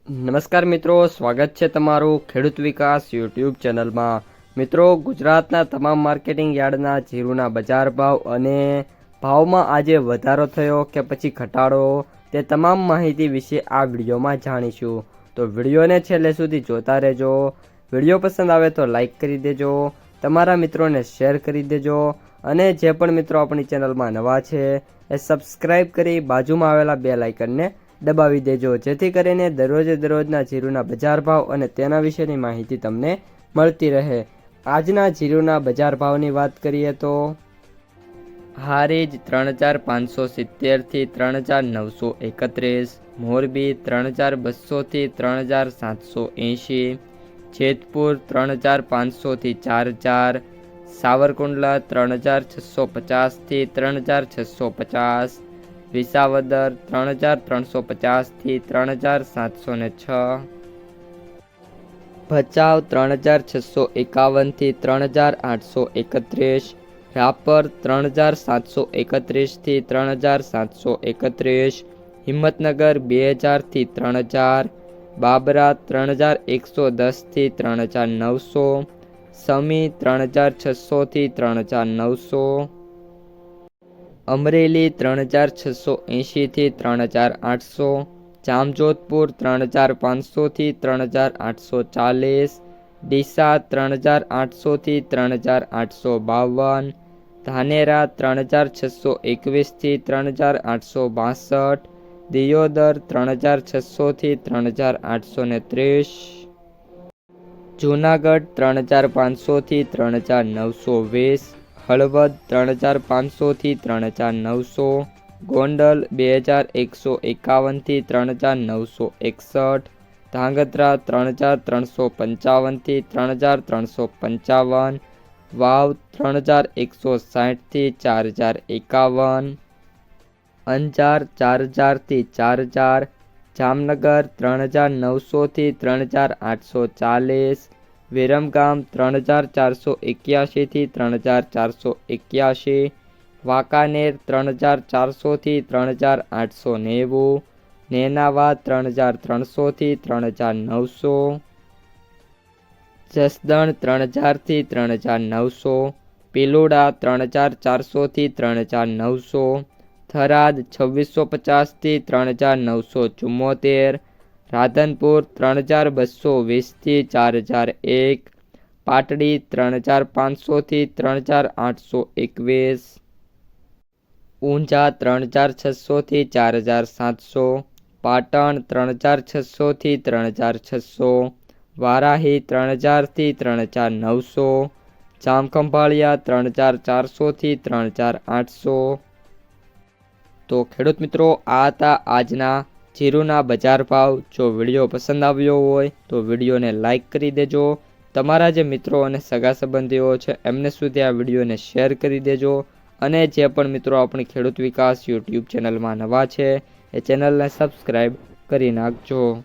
નમસ્કાર મિત્રો, સ્વાગત છે તમારું ખેડૂત વિકાસ યુટ્યુબ ચેનલમાં। મિત્રો, ગુજરાતના તમામ માર્કેટિંગ યાર્ડના જીરુના બજાર ભાવ અને ભાવમાં આજે વધારો થયો કે પછી ઘટાડો, તે તમામ માહિતી વિશે આ વિડીયોમાં જાણીશું। તો વિડીયોને છેલ્લે સુધી જોતા રહેજો। વિડીયો પસંદ આવે તો લાઈક કરી દેજો, તમારા મિત્રોને શેર કરી દેજો અને જે પણ મિત્રો આપણી ચેનલમાં નવા છે એ સબસ્ક્રાઈબ કરી બાજુમાં આવેલા બેલ આઇકનને દબાવી દેજો, જેથી કરીને દરરોજના જીરુના બજાર ભાવ અને તેના વિશેની માહિતી તમને મળતી રહે। આજના જીરુના બજાર ભાવની વાત કરીએ તો હારીજ 3570 થી 3931, મોરબી 3200 થી 3780, જેતપુર 3500 થી 4000, સાવરકુંડલા 3650 થી 3650, વિસાવદર 3350 થી 3706, ભચાઉ 3651 થી 3831, રાપર 3731 થી 3731, હિંમતનગર 2000 થી 3000, બાબરા 3110 થી 3900, સમી 3600 થી 3900, અમરેલી 3680 થી 3800, જામજોધપુર 3500 થી 3840, ડીસા 3800 થી 3852, ધાનેરા 3621 થી 3862, દિયોદર 3600 થી 3830, જૂનાગઢ 3500 થી 3920, હળવદ 3500 થી 3900, ગોંડલ 2151 થી 3961, ધાંગધ્રા 3355 થી 3355, વાવ 3160 થી 4051, અંજાર 4000 થી 4000, જામનગર 3900 થી 3840, વિરમગામ 3481 થી 3481, વાંકાનેર 3400 થી 3890, નેનાવા 3300 થી 3900, જસદણ 3000 થી 3900, પિલોડા 3400 થી 3900, થરાદ 2650 થી 3974, રાધનપુર 3220 થી 4001, પાટડી 3500 થી 3821, ઊંઝા 3600 થી 4700, પાટણ 3600 થી 3600, વારાહી 3000 થી 3900, જામખંભાળિયા 3400 થી 3800। તો ખેડૂત મિત્રો, આ હતા આજના જીરુના બજાર ભાવ। જો વિડીયો પસંદ આવ્યો હોય તો વિડીયોને લાઈક કરી દેજો, તમારા જે મિત્રો અને સગા સંબંધીઓ છે એમને સુધી આ વિડીયોને શેર કરી દેજો અને જે પણ મિત્રો આપણી ખેડૂત વિકાસ યુટ્યુબ ચેનલમાં નવા છે એ ચેનલને સબસ્ક્રાઈબ કરી નાખજો।